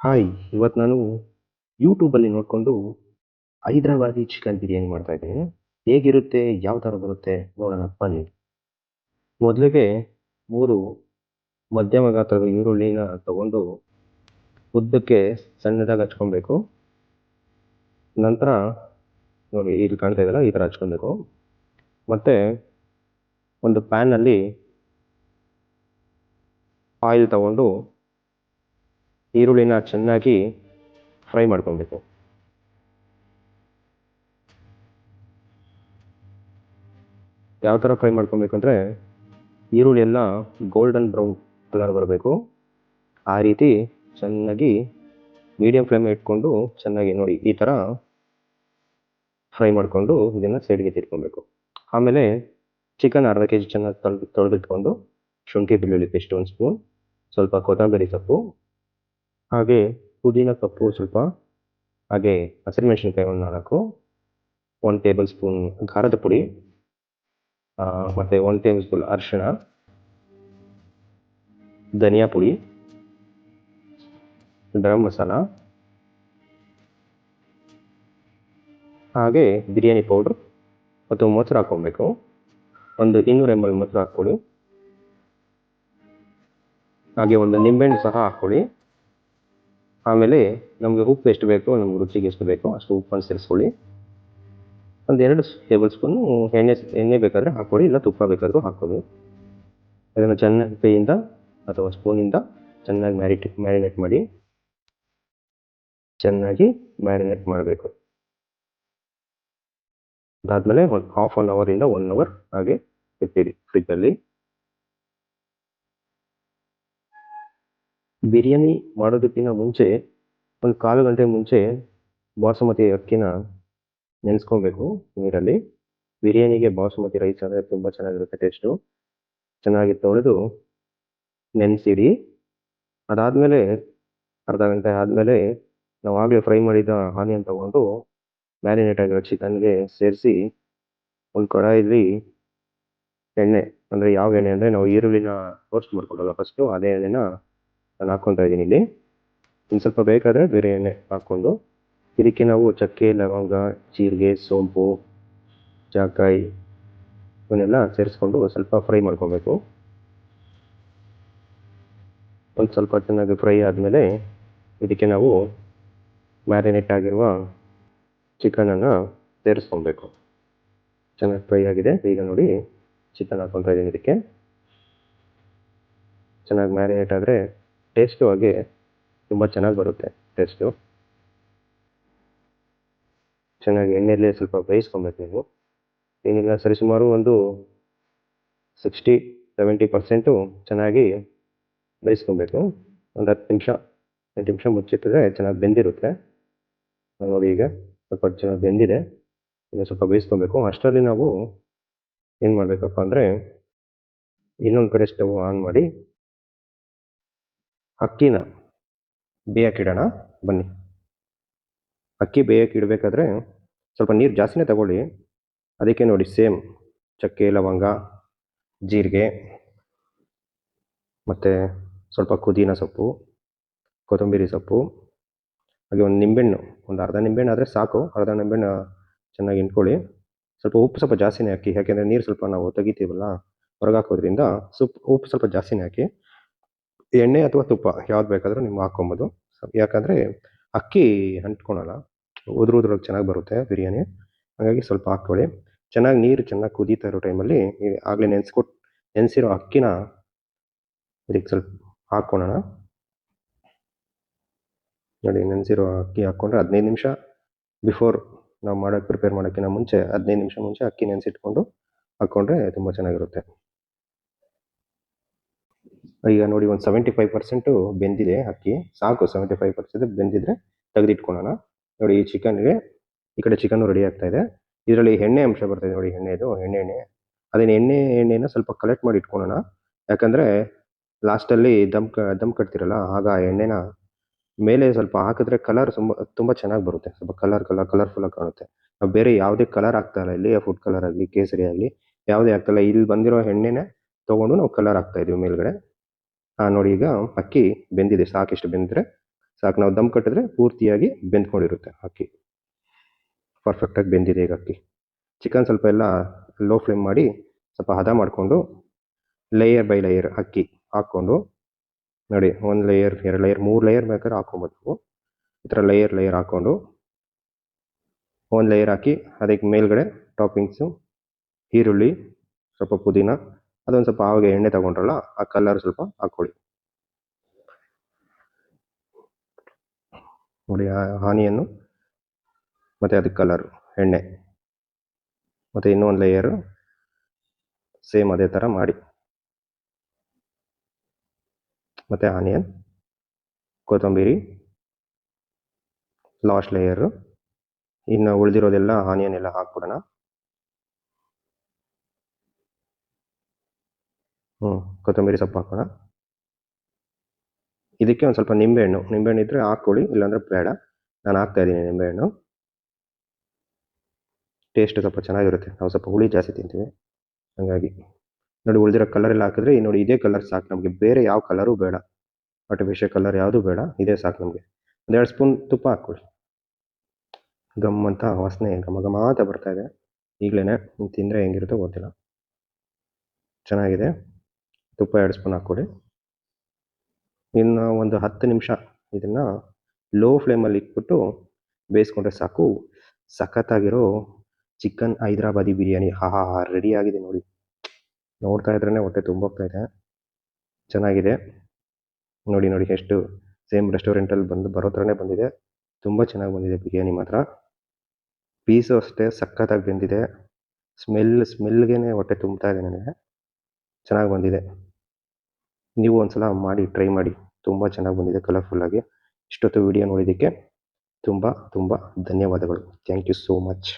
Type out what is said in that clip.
Hi! ಇವತ್ತು ನಾನು ಯೂಟ್ಯೂಬಲ್ಲಿ ನೋಡಿಕೊಂಡು ಹೈದ್ರಾಬಾದಿ ಚಿಕನ್ ಬಿರಿಯಾನಿ ಮಾಡ್ತಾ ಇದ್ದೀನಿ. ಹೇಗಿರುತ್ತೆ? ಯಾವ ಥರ ಬರುತ್ತೆ? ನೋಡೋಣ ಬನ್ನಿ. ಮೊದಲಿಗೆ 3 ಮಧ್ಯಮ ಗಾತ್ರದ ಈರುಳ್ಳಿನ ತಗೊಂಡು ಉದ್ದಕ್ಕೆ ಸಣ್ಣದಾಗಿ ಹಚ್ಕೊಬೇಕು. ನಂತರ ನೋಡಿ ಇಲ್ಲಿ ಕಾಣ್ತಾ ಇದೆಯಲ್ಲ, ಈ ಥರ ಹಚ್ಕೊಬೇಕು. ಮತ್ತೆ ಒಂದು ಪ್ಯಾನಲ್ಲಿ ಆಯಿಲ್ ತಗೊಂಡು ಈರುಳ್ಳಿನ ಚೆನ್ನಾಗಿ ಫ್ರೈ ಮಾಡ್ಕೊಬೇಕು. ಯಾವ ಥರ ಫ್ರೈ ಮಾಡ್ಕೊಬೇಕಂದ್ರೆ ಈರುಳ್ಳಿ ಎಲ್ಲ ಗೋಲ್ಡನ್ ಬ್ರೌನ್ ಕಲರ್ ಬರಬೇಕು. ಆ ರೀತಿ ಚೆನ್ನಾಗಿ ಮೀಡಿಯಂ ಫ್ಲೇಮ್ ಇಟ್ಕೊಂಡು ಚೆನ್ನಾಗಿ ನೋಡಿ ಈ ಥರ ಫ್ರೈ ಮಾಡಿಕೊಂಡು ಇದನ್ನು ಸೈಡ್ಗೆ ತಿರ್ಕೊಬೇಕು. ಆಮೇಲೆ ಚಿಕನ್ ಅರ್ಧ ಕೆ ಜಿ ಚೆನ್ನಾಗಿ ತೊಳೆದಿಟ್ಕೊಂಡು ಶುಂಠಿ ಬೆಳ್ಳುಳ್ಳಿ ಪೇಸ್ಟ್ 1 ಸ್ಪೂನ್, ಸ್ವಲ್ಪ ಕೊತ್ತಂಬರಿ ಸೊಪ್ಪು, ಹಾಗೆ ಪುದೀನ ಸೊಪ್ಪು ಸ್ವಲ್ಪ, ಹಾಗೆ ಹಸಿರುಮೆಣಸಿನ್ಕಾಯಿ 4, 1 ಟೇಬಲ್ ಸ್ಪೂನ್ ಖಾರದ ಪುಡಿ, ಮತ್ತು 1 ಟೇಬಲ್ ಸ್ಪೂನ್ ಅರಿಶಿಣ, ಧನಿಯಾ ಪುಡಿ, ಗರಂ ಮಸಾಲ, ಹಾಗೆ ಬಿರಿಯಾನಿ ಪೌಡ್ರ್ ಮತ್ತು ಮೊಸರು ಹಾಕ್ಕೊಬೇಕು. ಒಂದು 200 ml ಮೊಸರು ಹಾಕ್ಕೊಳ್ಳಿ. ಹಾಗೆ ಒಂದು ನಿಂಬೆಹಣ್ಣು ಸಹ ಹಾಕ್ಕೊಳ್ಳಿ. ಆಮೇಲೆ ನಮಗೆ ಉಪ್ಪು ಎಷ್ಟು ಬೇಕೋ, ನಮ್ಗೆ ರುಚಿಗೆ ಎಷ್ಟು ಬೇಕೋ ಅಷ್ಟು ಉಪ್ಪನ್ನು ಸೇರಿಸ್ಕೊಳ್ಳಿ. ಒಂದು 2 ಟೇಬಲ್ ಸ್ಪೂನು ಎಣ್ಣೆ ಬೇಕಾದರೆ ಹಾಕ್ಕೊಳ್ಳಿ, ಇಲ್ಲ ತುಪ್ಪ ಬೇಕಾದರೂ ಹಾಕ್ಕೊಳ್ಳಿ. ಅದನ್ನು ಚೆನ್ನಾಗಿ ಕೈಯಿಂದ ಅಥವಾ ಸ್ಪೂನಿಂದ ಚೆನ್ನಾಗಿ ಮ್ಯಾರಿನೇಟ್ ಮಾಡಿ, ಚೆನ್ನಾಗಿ ಮ್ಯಾರಿನೇಟ್ ಮಾಡಬೇಕು. ಅದಾದಮೇಲೆ ಒಂದು ಹಾಫ್ ಆನ್ ಅವರಿಂದ 1 ಅವರ್ ಹಾಗೆ ಇಟ್ಟಿರಿ ಫ್ರಿಜ್ಜಲ್ಲಿ. ಬಿರಿಯಾನಿ ಮಾಡೋದಕ್ಕಿಂತ ಮುಂಚೆ ಒಂದು ಕಾಲು ಗಂಟೆ ಮುಂಚೆ ಬಾಸುಮತಿ ಅಕ್ಕಿನ ನೆನೆಸ್ಕೊಬೇಕು ನೀರಲ್ಲಿ. ಬಿರಿಯಾನಿಗೆ ಬಾಸುಮತಿ ರೈಸ್ ಅಂದರೆ ತುಂಬ ಚೆನ್ನಾಗಿರುತ್ತೆ ಟೇಸ್ಟು. ಚೆನ್ನಾಗಿ ತೊಳೆದು ನೆನೆಸಿಡಿ. ಅದಾದಮೇಲೆ ಅರ್ಧ ಗಂಟೆ ಆದಮೇಲೆ ನಾವು ಆಗಲೇ ಫ್ರೈ ಮಾಡಿದ ಆನಿಯನ್ ತಗೊಂಡು ಮ್ಯಾರಿನೇಟ್ ಆಗಿರೋ ಚಿಕನ್ಗೆ ಸೇರಿಸಿ ಒಂದು ಕಡಾಯಲ್ಲಿ ಎಣ್ಣೆ, ಅಂದರೆ ಯಾವ ಎಣ್ಣೆ ಅಂದರೆ ನಾವು ಈರುಳ್ಳಿನ ರೋಸ್ಟ್ ಮಾಡ್ಕೊಳ್ಳೋಲ್ಲ ಫಸ್ಟು, ಅದೇ ಎಣ್ಣೆನ ನಾನು ಹಾಕ್ಕೊತಾ ಇದ್ದೀನಿ ಇಲ್ಲಿ. ಇನ್ನು ಸ್ವಲ್ಪ ಬೇಕಾದರೆ ಬೇರೆ ಎಣ್ಣೆ ಹಾಕ್ಕೊಂಡು ಇದಕ್ಕೆ ನಾವು ಚಕ್ಕೆ, ಲವಂಗ, ಜೀರಿಗೆ, ಸೋಂಪು, ಜಾಕಾಯಿ ಇವನ್ನೆಲ್ಲ ಸೇರಿಸ್ಕೊಂಡು ಸ್ವಲ್ಪ ಫ್ರೈ ಮಾಡ್ಕೊಬೇಕು. ಒಂದು ಸ್ವಲ್ಪ ಚೆನ್ನಾಗಿ ಫ್ರೈ ಆದಮೇಲೆ ಇದಕ್ಕೆ ನಾವು ಮ್ಯಾರಿನೇಟ್ ಆಗಿರುವ ಚಿಕನನ್ನು ಸೇರಿಸ್ಕೊಬೇಕು. ಚೆನ್ನಾಗಿ ಫ್ರೈ ಆಗಿದೆ. ಈಗ ನೋಡಿ ಚಿಕನ್ ಹಾಕ್ಕೊತಾ ಇದ್ದೀನಿ ಇದಕ್ಕೆ. ಚೆನ್ನಾಗಿ ಮ್ಯಾರಿನೇಟ್ ಆದರೆ ಟೇಸ್ಟು ಹಾಗೆ ತುಂಬ ಚೆನ್ನಾಗಿ ಬರುತ್ತೆ ಟೇಸ್ಟು. ಚೆನ್ನಾಗಿ ಎಣ್ಣೆಯಲ್ಲೇ ಸ್ವಲ್ಪ ಬೇಯಿಸ್ಕೊಬೇಕು ನೀವು. ಏನಿಲ್ಲ ಸರಿಸುಮಾರು ಒಂದು 60-70% ಚೆನ್ನಾಗಿ ಬೇಯಿಸ್ಕೊಬೇಕು. ಒಂದು 10 ನಿಮಿಷ 8 ನಿಮಿಷ ಮುಚ್ಚಿಟ್ಟಿದ್ರೆ ಚೆನ್ನಾಗಿ ಬೆಂದಿರುತ್ತೆ. ನೋಡಿ ಈಗ ಸ್ವಲ್ಪ ಚೆನ್ನಾಗಿ ಬೆಂದಿದೆ. ಇನ್ನು ಸ್ವಲ್ಪ ಬೇಯಿಸ್ಕೊಬೇಕು. ಅಷ್ಟರಲ್ಲಿ ನಾವು ಏನು ಮಾಡಬೇಕಪ್ಪ ಅಂದರೆ ಇನ್ನೊಂದು ಕಡೆ ಸ್ಟವ್ ಆನ್ ಮಾಡಿ ಅಕ್ಕಿನ ಬೇಯಕ್ಕಿಡೋಣ ಬನ್ನಿ. ಅಕ್ಕಿ ಬೇಯಕ್ಕಿಡಬೇಕಾದ್ರೆ ಸ್ವಲ್ಪ ನೀರು ಜಾಸ್ತಿನೇ ತಗೊಳ್ಳಿ. ಅದಕ್ಕೆ ನೋಡಿ ಸೇಮ್ ಚಕ್ಕೆ, ಲವಂಗ, ಜೀರಿಗೆ, ಮತ್ತು ಸ್ವಲ್ಪ ಪುದೀನ ಸೊಪ್ಪು, ಕೊತ್ತಂಬರಿ ಸೊಪ್ಪು, ಹಾಗೆ ಒಂದು ನಿಂಬೆಹಣ್ಣು, ಒಂದು ಅರ್ಧ ನಿಂಬೆಹಣ್ಣು ಆದರೆ ಸಾಕು. ಅರ್ಧ ನಿಂಬೆಹಣ್ಣು ಚೆನ್ನಾಗಿ ಹಿಂಡ್ಕೊಳ್ಳಿ. ಸ್ವಲ್ಪ ಉಪ್ಪು ಸ್ವಲ್ಪ ಜಾಸ್ತಿನೇ ಹಾಕಿ, ಯಾಕೆಂದರೆ ನೀರು ಸ್ವಲ್ಪ ನಾವು ತೆಗಿತೀವಲ್ಲ ಹೊರಗೆ ಹಾಕೋದ್ರಿಂದ ಉಪ್ಪು ಸ್ವಲ್ಪ ಜಾಸ್ತಿನೇ ಹಾಕಿ. ಎಣ್ಣೆ ಅಥವಾ ತುಪ್ಪ ಯಾವ್ದು ಬೇಕಾದರೂ ನೀವು ಹಾಕ್ಕೊಬೋದು. ಯಾಕಂದರೆ ಅಕ್ಕಿ ಅಂಟ್ಕೊಳಲ್ಲ, ಉದುರಾಗಿ ಚೆನ್ನಾಗಿ ಬರುತ್ತೆ ಬಿರಿಯಾನಿ. ಹಾಗಾಗಿ ಸ್ವಲ್ಪ ಹಾಕ್ಕೊಳ್ಳಿ. ನೀರು ಚೆನ್ನಾಗಿ ಕುದೀತಾ ಇರೋ ಟೈಮಲ್ಲಿ ಆಗಲೇ ನೆನೆಸಿರೋ ಅಕ್ಕಿನ ಇದಕ್ಕೆ ಸ್ವಲ್ಪ ಹಾಕ್ಕೊಳ್ಳೋಣ. ನೋಡಿ ನೆನೆಸಿರೋ ಅಕ್ಕಿ ಹಾಕ್ಕೊಂಡ್ರೆ 15 ನಿಮಿಷ ಬಿಫೋರ್ ನಾವು ಪ್ರಿಪೇರ್ ಮಾಡೋಕ್ಕಿಂತ ಮುಂಚೆ 15 ನಿಮಿಷ ಮುಂಚೆ ಅಕ್ಕಿ ನೆನೆಸಿಟ್ಕೊಂಡು ಹಾಕ್ಕೊಂಡ್ರೆ ತುಂಬ ಚೆನ್ನಾಗಿರುತ್ತೆ. ಈಗ ನೋಡಿ ಒಂದು 75% ಬೆಂದಿದೆ ಅಕ್ಕಿ, ಸಾಕು. 75% ಬೆಂದಿದ್ರೆ ತೆಗೆದಿಟ್ಕೊಳ್ಳೋಣ. ನೋಡಿ ಈ ಚಿಕನ್ಗೆ ಈ ಕಡೆ ಚಿಕನ್ನು ರೆಡಿ ಆಗ್ತಾ ಇದೆ. ಇದರಲ್ಲಿ ಎಣ್ಣೆ ಅಂಶ ಬರ್ತಾಯಿದೆ ನೋಡಿ, ಎಣ್ಣೆ ಅದೇನು ಎಣ್ಣೆನ ಸ್ವಲ್ಪ ಕಲೆಕ್ಟ್ ಮಾಡಿ ಇಟ್ಕೊಳ್ಳೋಣ. ಯಾಕಂದರೆ ಲಾಸ್ಟಲ್ಲಿ ದಮ್ ಕಟ್ತಿರಲ್ಲ, ಆಗ ಎಣ್ಣೆನ ಮೇಲೆ ಸ್ವಲ್ಪ ಹಾಕಿದ್ರೆ ಕಲರ್ ತುಂಬ ಚೆನ್ನಾಗಿ ಬರುತ್ತೆ. ಸ್ವಲ್ಪ ಕಲರ್ಫುಲ್ಲಾಗಿ ಕಾಣುತ್ತೆ. ನಾವು ಬೇರೆ ಯಾವುದೇ ಕಲರ್ ಹಾಕ್ತಾಯಿಲ್ಲ ಇಲ್ಲಿ, ಫುಡ್ ಕಲರ್ ಆಗಲಿ ಕೇಸರಿ ಆಗಲಿ ಯಾವುದೇ ಹಾಕ್ತಾಯಿಲ್ಲ. ಇಲ್ಲಿ ಬಂದಿರೋ ಎಣ್ಣೆನೇ ತೊಗೊಂಡು ನಾವು ಕಲರ್ ಹಾಕ್ತಾಯಿದ್ದೀವಿ ಮೇಲ್ಗಡೆ. ನೋಡಿ ಈಗ ಅಕ್ಕಿ ಬೆಂದಿದೆ, ಸಾಕಿಷ್ಟು ಬೆಂದರೆ ಸಾಕು. ನಾವು ದಮ್ ಕಟ್ಟಿದ್ರೆ ಪೂರ್ತಿಯಾಗಿ ಬೆಂದ್ಕೊಂಡಿರುತ್ತೆ ಅಕ್ಕಿ. ಪರ್ಫೆಕ್ಟಾಗಿ ಬೆಂದಿದೆ ಈಗ ಅಕ್ಕಿ. ಚಿಕನ್ ಸ್ವಲ್ಪ ಎಲ್ಲ ಲೋ ಫ್ಲೇಮ್ ಮಾಡಿ ಸ್ವಲ್ಪ ಹದ ಮಾಡಿಕೊಂಡು ಲೇಯರ್ ಬೈ ಲೇಯರ್ ಅಕ್ಕಿ ಹಾಕ್ಕೊಂಡು ನೋಡಿ, 1 ಲೇಯರ್, 2 ಲೇಯರ್, 3 ಲೇಯರ್ ಬೇಕಾದ್ರೆ ಹಾಕ್ಕೊಬೋದು ನೀವು. ಈ ಥರ ಲೇಯರ್ ಹಾಕ್ಕೊಂಡು 1 ಲೇಯರ್ ಹಾಕಿ ಅದಕ್ಕೆ ಮೇಲ್ಗಡೆ ಟಾಪಿಂಗ್ಸು ಈರುಳ್ಳಿ, ಸ್ವಲ್ಪ ಪುದೀನ, ಅದೊಂದು ಸ್ವಲ್ಪ ಆವಾಗ ಎಣ್ಣೆ ತಗೊಂಡ್ರಲ್ಲ ಆ ಕಲರ್ ಸ್ವಲ್ಪ ಹಾಕ್ಕೊಳ್ಳಿ. ನೋಡಿ, ಆನಿಯನ್ನು ಮತ್ತು ಅದಕ್ಕೆ ಕಲರು, ಎಣ್ಣೆ, ಮತ್ತು ಇನ್ನೊಂದು ಲೇಯರು ಸೇಮ್ ಅದೇ ಥರ ಮಾಡಿ. ಮತ್ತು ಆನಿಯನ್, ಕೊತ್ತಂಬರಿ, ಲಾಸ್ಟ್ ಲೇಯರು. ಇನ್ನು ಉಳಿದಿರೋದೆಲ್ಲ ಆನಿಯನ್ ಎಲ್ಲ ಹಾಕ್ಬಿಡೋಣ. ಕೊತ್ತಂಬರಿ ಸೊಪ್ಪು ಹಾಕೋಣ. ಇದಕ್ಕೆ ಒಂದು ಸ್ವಲ್ಪ ನಿಂಬೆಹಣ್ಣು ಇದ್ದರೆ ಹಾಕ್ಕೊಳ್ಳಿ, ಇಲ್ಲಾಂದರೆ ಬೇಡ. ನಾನು ಹಾಕ್ತಾ ಇದ್ದೀನಿ ನಿಂಬೆಹಣ್ಣು. ಟೇಸ್ಟ್ ಸ್ವಲ್ಪ ಚೆನ್ನಾಗಿರುತ್ತೆ. ನಾವು ಸ್ವಲ್ಪ ಹುಳಿ ಜಾಸ್ತಿ ತಿಂತೀವಿ, ಹಾಗಾಗಿ. ನೋಡಿ, ಉಳಿದಿರೋ ಕಲರ್ ಎಲ್ಲ ಹಾಕಿದ್ರೆ ನೋಡಿ, ಇದೇ ಕಲರ್ ಸಾಕು ನಮಗೆ. ಬೇರೆ ಯಾವ ಕಲರೂ ಬೇಡ, ಆರ್ಟಿಫಿಷಿಯಲ್ ಕಲರ್ ಯಾವುದೂ ಬೇಡ, ಇದೇ ಸಾಕು ನಮಗೆ. 1-2 ಸ್ಪೂನ್ ತುಪ್ಪ ಹಾಕ್ಕೊಳ್ಳಿ. ಗಮ್ ಅಂತ ವಾಸನೆ ಘಮ ಅಂತ ಬರ್ತಾ ಇದೆ ಈಗಲೇ. ತಿಂದರೆ ಹೆಂಗಿರುತ್ತೋ ಗೊತ್ತಿಲ್ಲ. ಚೆನ್ನಾಗಿದೆ. ತುಪ್ಪ 2 ಸ್ಪೂನ್ ಹಾಕ್ಕೊಳ್ಳಿ. ಇನ್ನು ಒಂದು 10 ನಿಮಿಷ ಇದನ್ನು ಲೋ ಫ್ಲೇಮಲ್ಲಿ ಇಟ್ಬಿಟ್ಟು ಬೇಯಿಸ್ಕೊಂಡ್ರೆ ಸಾಕು. ಸಖತ್ತಾಗಿರೋ ಚಿಕನ್ ಹೈದರಾಬಾದಿ ಬಿರಿಯಾನಿ ರೆಡಿ ಆಗಿದೆ ನೋಡಿ. ನೋಡ್ತಾ ಇದ್ರೇ ಹೊಟ್ಟೆ ತುಂಬೋಗ್ತಾ ಇದೆ. ಚೆನ್ನಾಗಿದೆ ನೋಡಿ ಎಷ್ಟು ಸೇಮ್ ರೆಸ್ಟೋರೆಂಟಲ್ಲಿ ಬರೋ ಥರನೇ ಬಂದಿದೆ. ತುಂಬ ಚೆನ್ನಾಗಿ ಬಂದಿದೆ ಬಿರಿಯಾನಿ ಮಾತ್ರ. ಪೀಸು ಅಷ್ಟೇ ಸಖತ್ತಾಗಿ ಬೆಂದಿದೆ. ಸ್ಮೆಲ್ಗೆ ಹೊಟ್ಟೆ ತುಂಬ್ತಾ ಇದೆ ನನಗೆ. ಚೆನ್ನಾಗಿ ಬಂದಿದೆ. ನೀವು ಒಂದ್ಸಲ ಮಾಡಿ ಟ್ರೈ ಮಾಡಿ. ತುಂಬ ಚೆನ್ನಾಗಿ ಬಂದಿದೆ ಕಲರ್ಫುಲ್ಲಾಗಿ. ಇಷ್ಟೊತ್ತು ವಿಡಿಯೋ ನೋಡಿದ್ದಕ್ಕೆ ತುಂಬ ಧನ್ಯವಾದಗಳು. Thank you so much.